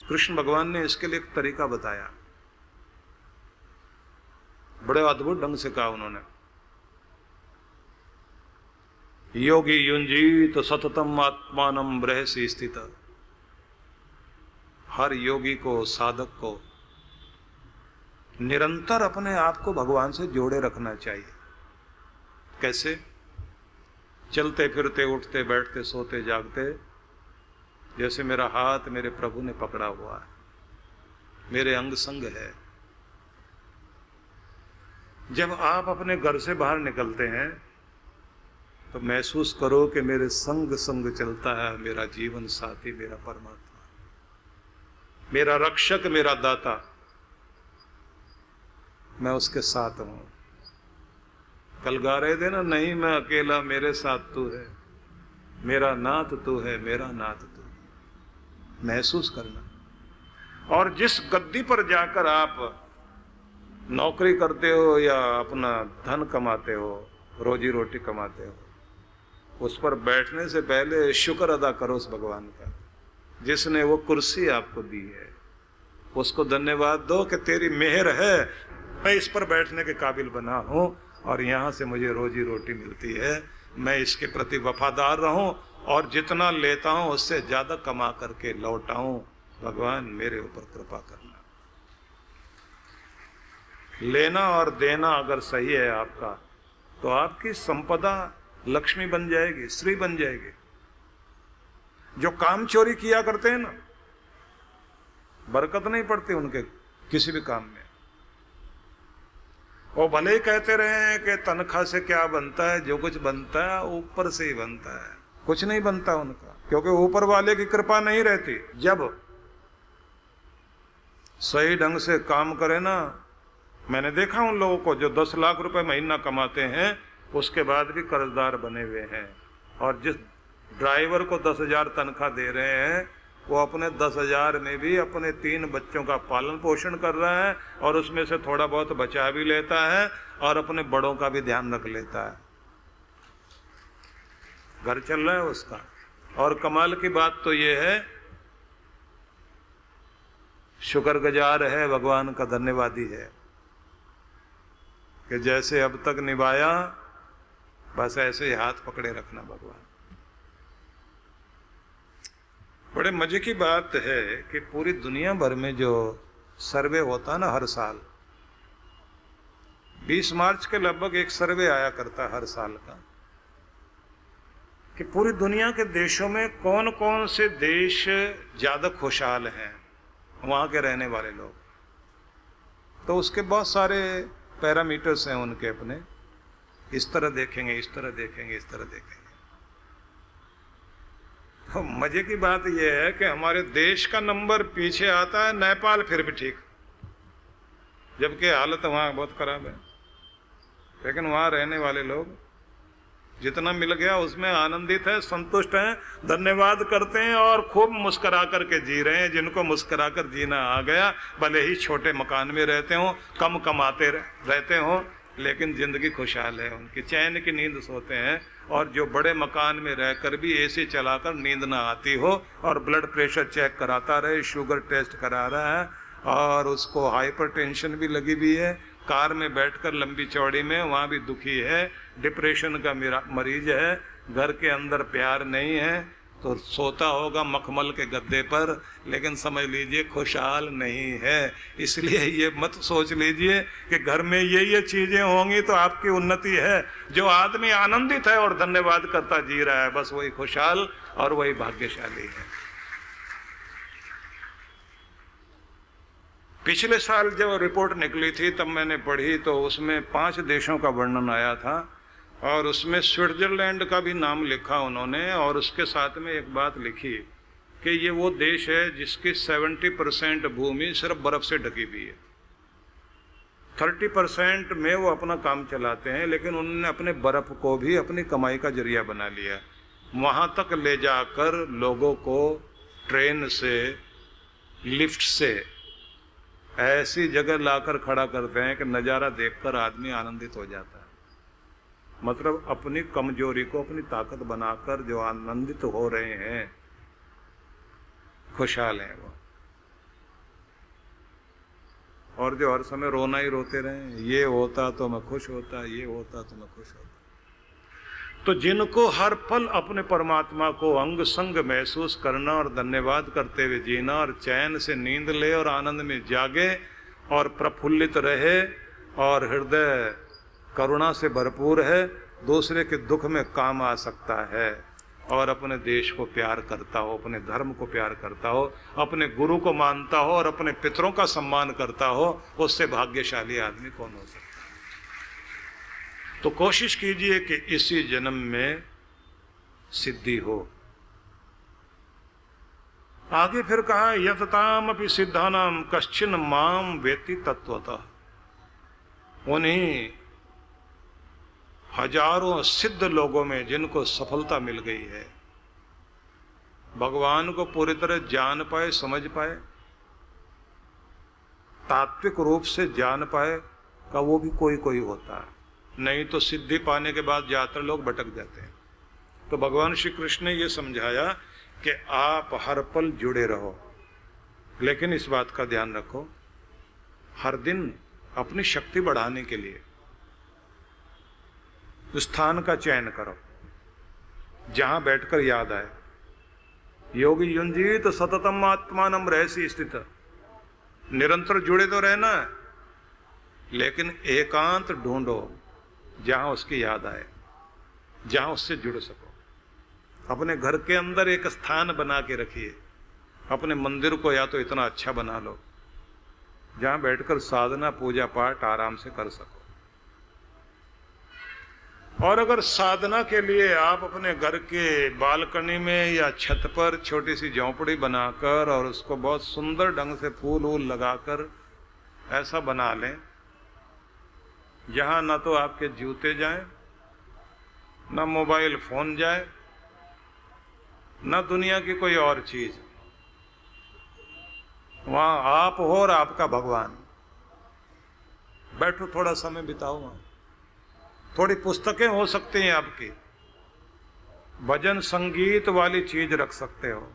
कृष्ण भगवान ने इसके लिए एक तरीका बताया, बड़े अद्भुत ढंग से कहा उन्होंने। योगी युंजीत सततम आत्मानम बृहसी स्थित। हर योगी को, साधक को निरंतर अपने आप को भगवान से जोड़े रखना चाहिए। कैसे? चलते फिरते, उठते बैठते, सोते जागते, जैसे मेरा हाथ मेरे प्रभु ने पकड़ा हुआ है, मेरे अंग संग है। जब आप अपने घर से बाहर निकलते हैं तो महसूस करो कि मेरे संग संग चलता है मेरा जीवन साथी, मेरा परमात्मा, मेरा रक्षक, मेरा दाता। मैं उसके साथ हूं। कल गा रहे थे ना, नहीं मैं अकेला मेरे साथ तू है, मेरा नाथ तू है, मेरा नाथ तू। महसूस करना। और जिस गद्दी पर जाकर आप नौकरी करते हो या अपना धन कमाते हो, रोजी रोटी कमाते हो, उस पर बैठने से पहले शुक्र अदा करो उस भगवान का जिसने वो कुर्सी आपको दी है। उसको धन्यवाद दो कि तेरी मेहर है, मैं इस पर बैठने के काबिल बना हूं और यहां से मुझे रोजी रोटी मिलती है। मैं इसके प्रति वफादार रहूं और जितना लेता हूं उससे ज्यादा कमा करके लौटाऊं। भगवान मेरे ऊपर कृपा करना। लेना और देना अगर सही है आपका, तो आपकी संपदा लक्ष्मी बन जाएगी, श्री बन जाएगी। जो काम चोरी किया करते हैं ना, बरकत नहीं पड़ती उनके किसी भी काम में। वो भले ही कहते रहे कि तनख्वाह से क्या बनता है, जो कुछ बनता है ऊपर से ही बनता है। कुछ नहीं बनता उनका, क्योंकि ऊपर वाले की कृपा नहीं रहती। जब सही ढंग से काम करे ना, मैंने देखा उन लोगों को जो 10 लाख रुपए महीना कमाते हैं, उसके बाद भी कर्जदार बने हुए हैं। और जिस ड्राइवर को 10,000 तनख्वाह दे रहे हैं, वो अपने 10,000 में भी अपने 3 बच्चों का पालन पोषण कर रहा है और उसमें से थोड़ा बहुत बचा भी लेता है और अपने बड़ों का भी ध्यान रख लेता है। घर चल रहा है उसका। और कमाल की बात तो ये है, शुक्रगुजार है, भगवान का धन्यवादी है कि जैसे अब तक निभाया, बस ऐसे ही हाथ पकड़े रखना भगवान। बड़े मजे की बात है कि पूरी दुनिया भर में जो सर्वे होता है ना हर साल, 20 मार्च के लगभग एक सर्वे आया करता है हर साल का, कि पूरी दुनिया के देशों में कौन कौन से देश ज्यादा खुशहाल हैं, वहां के रहने वाले लोग। तो उसके बहुत सारे पैरामीटर्स हैं उनके अपने, इस तरह देखेंगे, इस तरह देखेंगे, इस तरह देखेंगे। तो मजे की बात यह है कि हमारे देश का नंबर पीछे आता है नेपाल, फिर भी ठीक, जबकि हालत वहाँ बहुत खराब है। लेकिन वहाँ रहने वाले लोग जितना मिल गया उसमें आनंदित है, संतुष्ट हैं, धन्यवाद करते हैं और खूब मुस्करा करके जी रहे हैं। जिनको मुस्करा कर जीना आ गया, भले ही छोटे मकान में रहते हों, कम कमाते रहते हों, लेकिन जिंदगी खुशहाल है उनकी, चैन की नींद सोते हैं। और जो बड़े मकान में रहकर भी एसी चलाकर नींद ना आती हो और ब्लड प्रेशर चेक कराता रहे, शुगर टेस्ट करा रहा है और उसको हाइपरटेंशन भी लगी हुई है, कार में बैठकर लंबी चौड़ी में, वहाँ भी दुखी है, डिप्रेशन का मरीज है, घर के अंदर प्यार नहीं है, तो सोता होगा मखमल के गद्दे पर, लेकिन समझ लीजिए खुशहाल नहीं है। इसलिए ये मत सोच लीजिए कि घर में ये चीजें होंगी तो आपकी उन्नति है। जो आदमी आनंदित है और धन्यवाद करता जी रहा है, बस वही खुशहाल और वही भाग्यशाली है। पिछले साल जब रिपोर्ट निकली थी तब मैंने पढ़ी, तो उसमें 5 देशों का वर्णन आया था और उसमें स्विट्जरलैंड का भी नाम लिखा उन्होंने, और उसके साथ में एक बात लिखी कि ये वो देश है जिसकी 70% भूमि सिर्फ बर्फ से ढकी हुई है। 30% में वो अपना काम चलाते हैं, लेकिन उन्होंने अपने बर्फ को भी अपनी कमाई का जरिया बना लिया। वहाँ तक ले जाकर लोगों को ट्रेन से, लिफ्ट से ऐसी जगह लाकर खड़ा करते हैं कि नज़ारा देखकर आदमी आनंदित हो जाता है। मतलब अपनी कमजोरी को अपनी ताकत बनाकर जो आनंदित हो रहे हैं, खुशहाल हैं वो। और जो हर समय रोना ही रोते रहे, ये होता तो मैं खुश होता, ये होता तो मैं खुश होता। तो जिनको हर पल अपने परमात्मा को अंग संग महसूस करना और धन्यवाद करते हुए जीना और चैन से नींद ले और आनंद में जागे और प्रफुल्लित रहे और हृदय करुणा से भरपूर है, दूसरे के दुख में काम आ सकता है और अपने देश को प्यार करता हो, अपने धर्म को प्यार करता हो, अपने गुरु को मानता हो और अपने पितरों का सम्मान करता हो, उससे भाग्यशाली आदमी कौन हो सकता है। तो कोशिश कीजिए कि इसी जन्म में सिद्धि हो। आगे फिर कहा यतताम अपि सिद्धानाम कश्चिन माम वेति तत्वतः। उन्हीं हजारों सिद्ध लोगों में जिनको सफलता मिल गई है, भगवान को पूरी तरह जान पाए, समझ पाए, तात्विक रूप से जान पाए का वो भी कोई कोई होता है, नहीं तो सिद्धि पाने के बाद ज्यादातर लोग भटक जाते हैं। तो भगवान श्री कृष्ण ने ये समझाया कि आप हर पल जुड़े रहो, लेकिन इस बात का ध्यान रखो हर दिन अपनी शक्ति बढ़ाने के लिए स्थान का चयन करो जहां बैठकर याद आए। योगी युंजीत सततम आत्मानम रहसी स्थित। निरंतर जुड़े तो रहना है, लेकिन एकांत ढूंढो जहां उसकी याद आए, जहां उससे जुड़ सको। अपने घर के अंदर एक स्थान बना के रखिए, अपने मंदिर को या तो इतना अच्छा बना लो जहां बैठकर साधना पूजा पाठ आराम से कर सको। और अगर साधना के लिए आप अपने घर के बालकनी में या छत पर छोटी सी झोंपड़ी बनाकर और उसको बहुत सुंदर ढंग से फूल वूल लगाकर ऐसा बना लें जहां ना तो आपके जूते जाएं, ना मोबाइल फोन जाए, ना दुनिया की कोई और चीज, वहां आप हो और आपका भगवान। बैठो, थोड़ा समय बिताओ वहां। थोड़ी पुस्तकें हो सकती हैं आपकी, भजन संगीत वाली चीज रख सकते हो,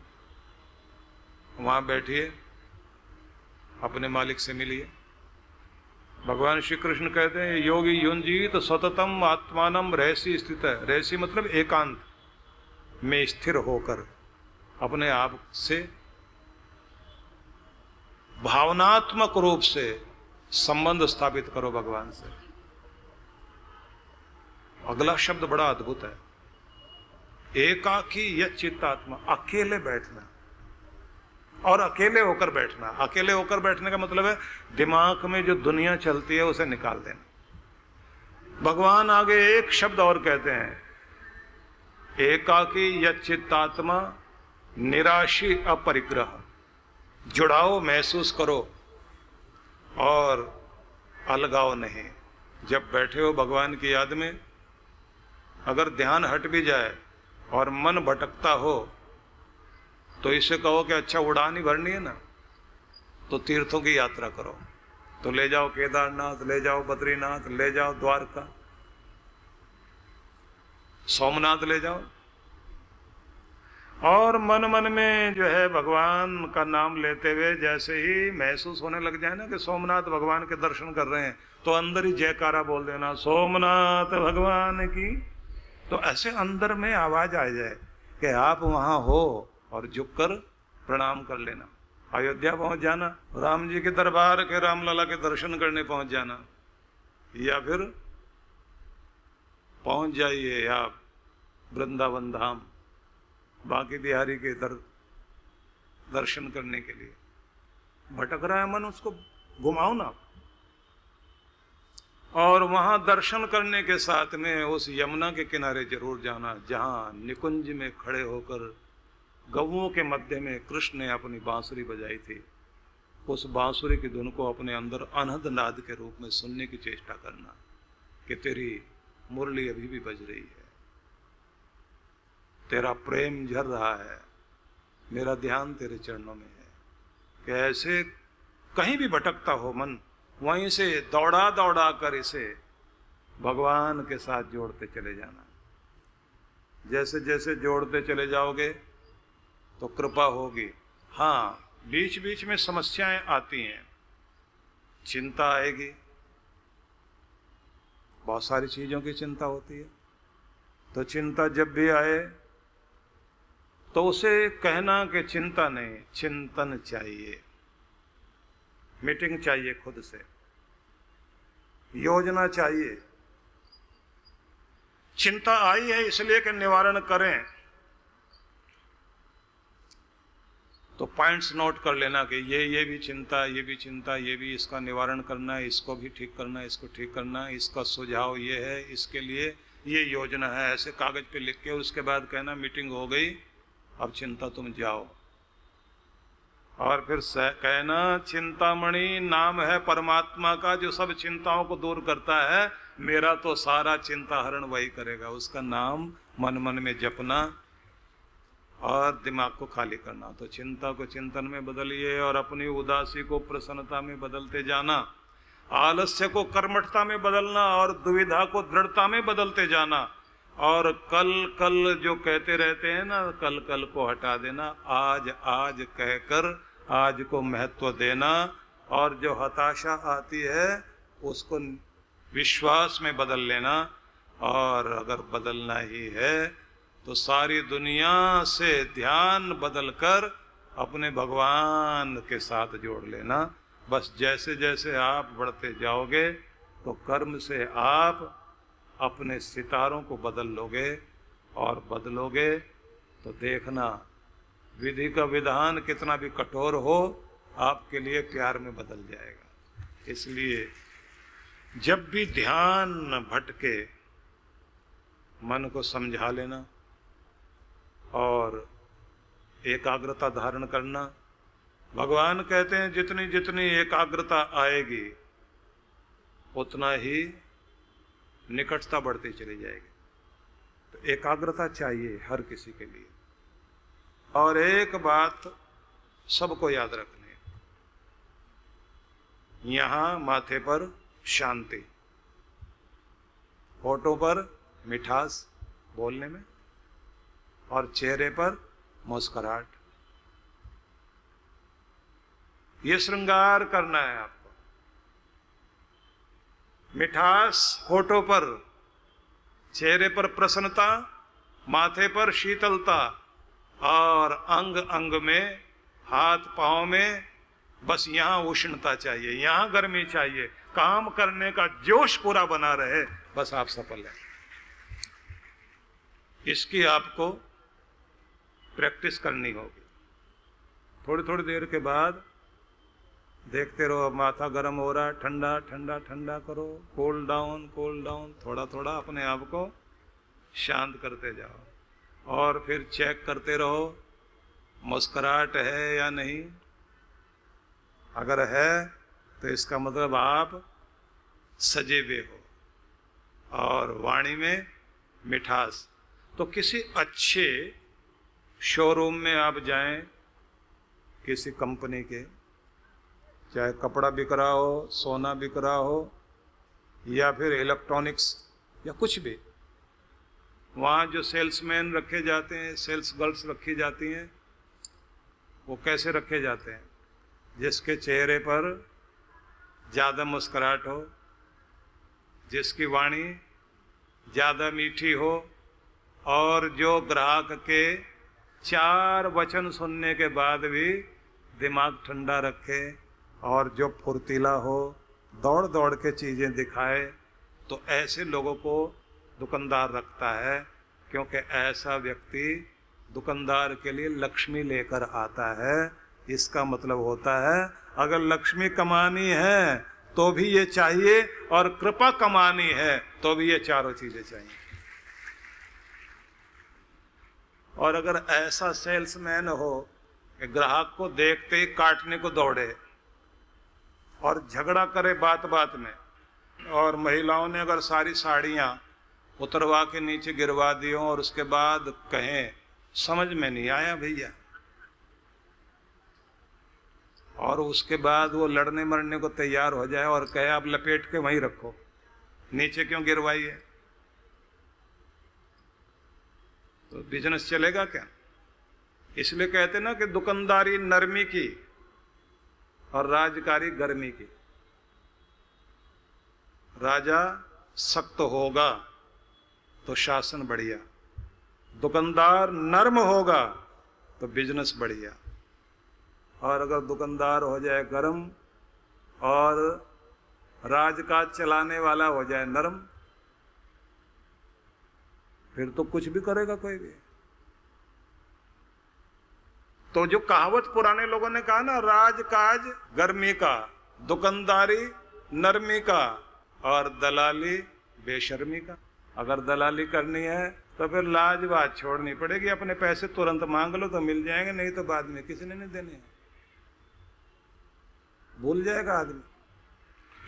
वहां बैठिए, अपने मालिक से मिलिए। भगवान श्री कृष्ण कहते हैं योगी युंजीत सततम आत्मानम रहसी स्थित है। रहसी मतलब एकांत में स्थिर होकर अपने आप से भावनात्मक रूप से संबंध स्थापित करो भगवान से। अगला शब्द बड़ा अद्भुत है, एकाकी यत् चित्तात्मा। अकेले बैठना और अकेले होकर बैठना। अकेले होकर बैठने का मतलब है दिमाग में जो दुनिया चलती है उसे निकाल देना। भगवान आगे एक शब्द और कहते हैं, एकाकी यत् चित्तात्मा निराशी अपरिग्रह। जुड़ाव महसूस करो और अलगाव नहीं। जब बैठे हो भगवान की याद में, अगर ध्यान हट भी जाए और मन भटकता हो तो इसे कहो कि अच्छा उड़ान ही भरनी है ना, तो तीर्थों की यात्रा करो। तो ले जाओ केदारनाथ, ले जाओ बद्रीनाथ, ले जाओ द्वारका, सोमनाथ ले जाओ। और मन मन में जो है भगवान का नाम लेते हुए जैसे ही महसूस होने लग जाए ना कि सोमनाथ भगवान के दर्शन कर रहे हैं, तो अंदर ही जयकारा बोल देना, सोमनाथ भगवान की। तो ऐसे अंदर में आवाज आ जाए कि आप वहां हो और झुककर प्रणाम कर लेना। अयोध्या पहुंच जाना, राम जी के दरबार के रामलला के दर्शन करने पहुंच जाना, या फिर पहुंच जाइए आप वृंदावन धाम, बांके बिहारी के दर्शन करने के लिए। भटक रहा है मन, उसको घुमाओ ना। और वहां दर्शन करने के साथ में उस यमुना के किनारे जरूर जाना जहां निकुंज में खड़े होकर गौओं के मध्य में कृष्ण ने अपनी बांसुरी बजाई थी। उस बांसुरी की धुन को अपने अंदर अनहद नाद के रूप में सुनने की चेष्टा करना कि तेरी मुरली अभी भी बज रही है, तेरा प्रेम झर रहा है, मेरा ध्यान तेरे चरणों में है। कि ऐसे कहीं भी भटकता हो मन, वहीं से दौड़ा दौड़ा कर इसे भगवान के साथ जोड़ते चले जाना। जैसे जैसे जोड़ते चले जाओगे तो कृपा होगी। हाँ, बीच बीच में समस्याएं आती हैं, चिंता आएगी, बहुत सारी चीजों की चिंता होती है। तो चिंता जब भी आए तो उसे कहना कि चिंता नहीं, चिंतन चाहिए, मीटिंग चाहिए, खुद से योजना चाहिए। चिंता आई है इसलिए कि निवारण करें, तो पॉइंट्स नोट कर लेना कि ये भी चिंता, ये भी चिंता, ये भी, इसका निवारण करना है, इसको भी ठीक करना है, इसको ठीक करना है, इसका सुझाव ये है, इसके लिए ये योजना है, ऐसे कागज पे लिख के उसके बाद कहना मीटिंग हो गई, अब चिंता तुम जाओ। और फिर कहना चिंतामणि नाम है परमात्मा का जो सब चिंताओं को दूर करता है, मेरा तो सारा चिंता हरण वही करेगा। उसका नाम मन मन में जपना और दिमाग को खाली करना। तो चिंता को चिंतन में बदलिए और अपनी उदासी को प्रसन्नता में बदलते जाना, आलस्य को कर्मठता में बदलना और दुविधा को दृढ़ता में बदलते जाना। और कल कल जो कहते रहते हैं ना, कल कल को हटा देना, आज आज कहकर आज को महत्व देना। और जो हताशा आती है उसको विश्वास में बदल लेना। और अगर बदलना ही है तो सारी दुनिया से ध्यान बदलकर अपने भगवान के साथ जोड़ लेना। बस जैसे जैसे आप बढ़ते जाओगे तो कर्म से आप अपने सितारों को बदल लोगे, और बदलोगे तो देखना विधि का विधान कितना भी कठोर हो आपके लिए प्यार में बदल जाएगा। इसलिए जब भी ध्यान भटके मन को समझा लेना और एकाग्रता धारण करना। भगवान कहते हैं जितनी जितनी एकाग्रता आएगी उतना ही निकटता बढ़ती चली जाएगी। तो एकाग्रता चाहिए हर किसी के लिए। और एक बात सबको याद रखनी है, यहां माथे पर शांति, होठों पर मिठास बोलने में और चेहरे पर मुस्कुराहट, ये श्रृंगार करना है आपको। मिठास होठों पर, चेहरे पर प्रसन्नता, माथे पर शीतलता और अंग अंग में, हाथ पांव में, बस यहां उष्णता चाहिए, यहां गर्मी चाहिए, काम करने का जोश पूरा बना रहे, बस आप सफल हैं। इसकी आपको प्रैक्टिस करनी होगी। थोड़ी थोड़ी देर के बाद देखते रहो, माथा गर्म हो रहा है, ठंडा ठंडा ठंडा करो, कूल डाउन कूल डाउन, थोड़ा थोड़ा अपने आप को शांत करते जाओ। और फिर चेक करते रहो मुस्कुराहट है या नहीं। अगर है तो इसका मतलब आप सजे हुए हो। और वाणी में मिठास। तो किसी अच्छे शोरूम में आप जाएं, किसी कंपनी के, चाहे कपड़ा बिक रहा हो, सोना बिक रहा हो, या फिर इलेक्ट्रॉनिक्स या कुछ भी, वहाँ जो सेल्समैन रखे जाते हैं, सेल्स गर्ल्स रखी जाती हैं, वो कैसे रखे जाते हैं? जिसके चेहरे पर ज़्यादा मुस्कुराहट हो, जिसकी वाणी ज़्यादा मीठी हो, और जो ग्राहक के 4 वचन सुनने के बाद भी दिमाग ठंडा रखे, और जो फुर्तीला हो, दौड़ दौड़ के चीज़ें दिखाए, तो ऐसे लोगों को दुकानदार रखता है। क्योंकि ऐसा व्यक्ति दुकानदार के लिए लक्ष्मी लेकर आता है। इसका मतलब होता है अगर लक्ष्मी कमानी है तो भी ये चाहिए, और कृपा कमानी है तो भी ये चारों चीज़ें चाहिए। और अगर ऐसा सेल्समैन हो कि ग्राहक को देखते ही काटने को दौड़े और झगड़ा करे बात बात में, और महिलाओं ने अगर सारी साड़ियाँ उतरवा के नीचे गिरवा दी हो और उसके बाद कहें समझ में नहीं आया भैया, और उसके बाद वो लड़ने मरने को तैयार हो जाए और कहे आप लपेट के वहीं रखो, नीचे क्यों गिरवाई है, तो बिजनेस चलेगा क्या? इसलिए कहते ना कि दुकानदारी नरमी की और राजकारी गर्मी की। राजा सख्त होगा तो शासन बढ़िया, दुकानदार नर्म होगा तो बिजनेस बढ़िया, और अगर दुकानदार हो जाए गरम और राजकाज चलाने वाला हो जाए नरम, फिर तो कुछ भी करेगा कोई भी। तो जो कहावत पुराने लोगों ने कहा ना, राजकाज गर्मी का, दुकानदारी नरमी का और दलाली बेशर्मी का। अगर दलाली करनी है तो फिर लाज बात छोड़नी पड़ेगी, अपने पैसे तुरंत मांग लो तो मिल जाएंगे, नहीं तो बाद में किसी ने नहीं देने, भूल जाएगा आदमी।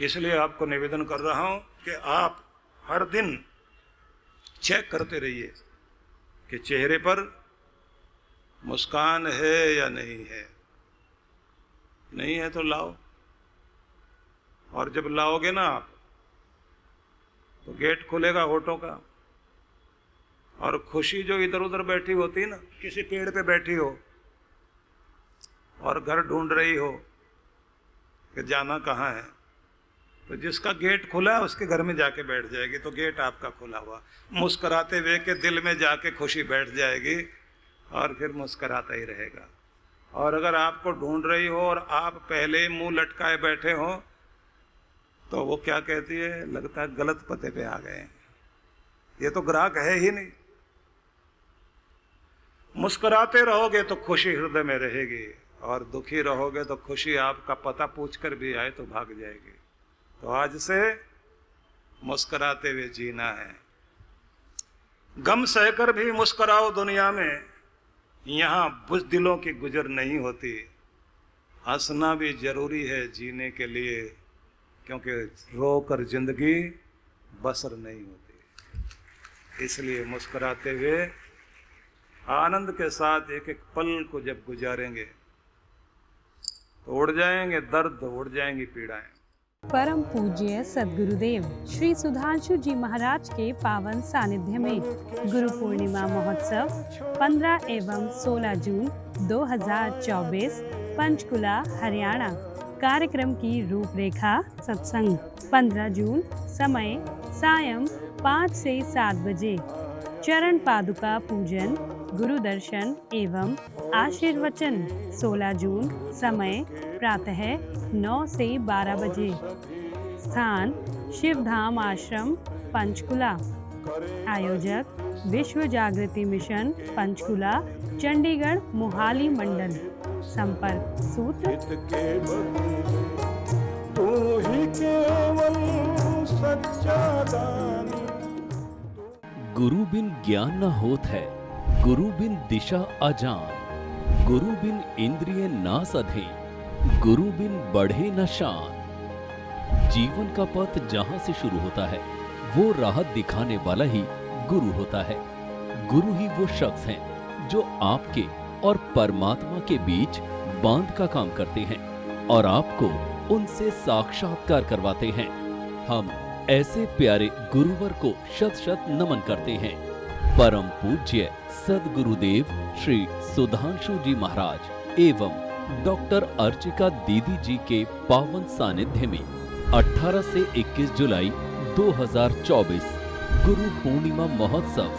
इसलिए आपको निवेदन कर रहा हूं कि आप हर दिन चेक करते रहिए कि चेहरे पर मुस्कान है या नहीं है। नहीं है तो लाओ, और जब लाओगे ना आप तो गेट खुलेगा होठों का, और खुशी जो इधर उधर बैठी होती है ना, किसी पेड़ पे बैठी हो और घर ढूंढ रही हो कि जाना कहाँ है, तो जिसका गेट खुला है उसके घर में जाके बैठ जाएगी, तो गेट आपका खुला हुआ, मुस्कुराते हुए के दिल में जाके खुशी बैठ जाएगी और फिर मुस्कुराता ही रहेगा। और अगर आपको ढूंढ रही हो और आप पहले ही मुंह लटकाए बैठे हो तो वो क्या कहती है, लगता है गलत पते पे आ गए, ये तो ग्राहक है ही नहीं। मुस्कुराते रहोगे तो खुशी हृदय में रहेगी, और दुखी रहोगे तो खुशी आपका पता पूछकर भी आए तो भाग जाएगी। तो आज से मुस्कुराते हुए जीना है। गम सहकर भी मुस्कुराओ दुनिया में, यहाँ बुज़दिलों की गुजर नहीं होती। हंसना भी जरूरी है जीने के लिए, क्योंकि रोकर जिंदगी बसर नहीं होती। इसलिए मुस्कुराते हुए आनंद के साथ एक एक पल को जब गुजारेंगे तो उड़ जाएंगे दर्द, उड़ जाएंगी पीड़ाएं। परम पूज्य सद्गुरुदेव श्री सुधांशु जी महाराज के पावन सानिध्य में गुरु पूर्णिमा महोत्सव 15 एवं 16 जून 2024 पंचकुला हरियाणा। कार्यक्रम की रूपरेखा सत्संग 15 जून समय सायं 5 से 7 बजे, चरण पादुका पूजन, गुरु दर्शन एवं आशीर्वचन 16 जून समय प्रातः 9 से 12 बजे। स्थान शिवधाम आश्रम पंचकुला। आयोजक विश्व जागृति मिशन पंचकुला चंडीगढ़ मोहाली मंडल। संपर्क सूत्र गुरु बिन ज्ञान न होत है, गुरु बिन दिशा अजान, गुरु बिन इंद्रिय ना सधे, गुरु बिन बढ़े न शान। जीवन का पथ जहां से शुरू होता है वो राह दिखाने वाला ही गुरु होता है। गुरु ही वो शख्स हैं जो आपके और परमात्मा के बीच बांध का काम करते हैं और आपको उनसे साक्षात्कार करवाते हैं। हम ऐसे प्यारे गुरुवर को शत शत नमन करते हैं। परम पूज्य सद्गुरुदेव श्री सुधांशु जी महाराज एवं डॉक्टर अर्चिका दीदी जी के पावन सानिध्य में 18 से 21 जुलाई 2024 गुरु पूर्णिमा महोत्सव।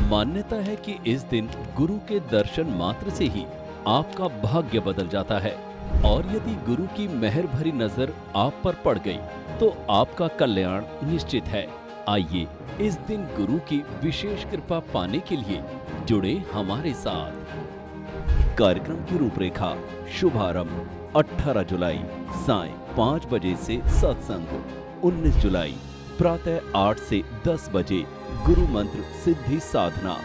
मान्यता है कि इस दिन गुरु के दर्शन मात्र से ही आपका भाग्य बदल जाता है, और यदि गुरु की मेहर भरी नजर आप पर पड़ गई तो आपका कल्याण निश्चित है। आइए इस दिन गुरु की विशेष कृपा पाने के लिए जुड़े हमारे साथ। कार्यक्रम की रूपरेखा शुभारंभ 18 जुलाई साय 5 बजे से सत्संग, 19 जुलाई प्रातः 8 से 10 बजे गुरु मंत्र सिद्धि साधना,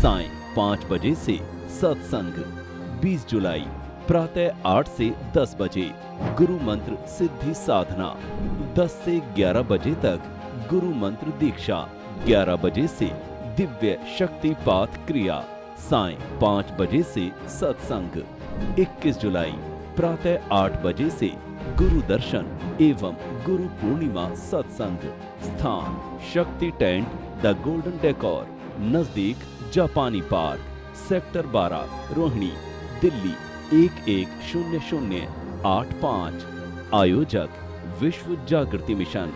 साय 5 बजे से सत्संग, 20 जुलाई प्रातः 8 से 10 बजे गुरु मंत्र सिद्धि साधना, 10 से 11 बजे तक गुरु मंत्र दीक्षा, 11 बजे से दिव्य शक्तिपात क्रिया, साय 5 बजे से सत्संग, 21 जुलाई प्रातः 8 बजे से गुरु दर्शन एवं गुरु पूर्णिमा सत्संग। स्थान शक्ति टेंट द गोल्डन डेकोर, नजदीक जापानी पार्क, सेक्टर 12, रोहिणी, दिल्ली 110085। आयोजक विश्व जागृति मिशन।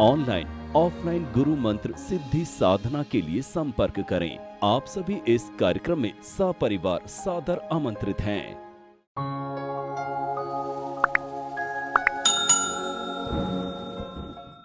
ऑनलाइन ऑफलाइन गुरु मंत्र सिद्धि साधना के लिए संपर्क करें। आप सभी इस कार्यक्रम में सपरिवार सादर आमंत्रित हैं।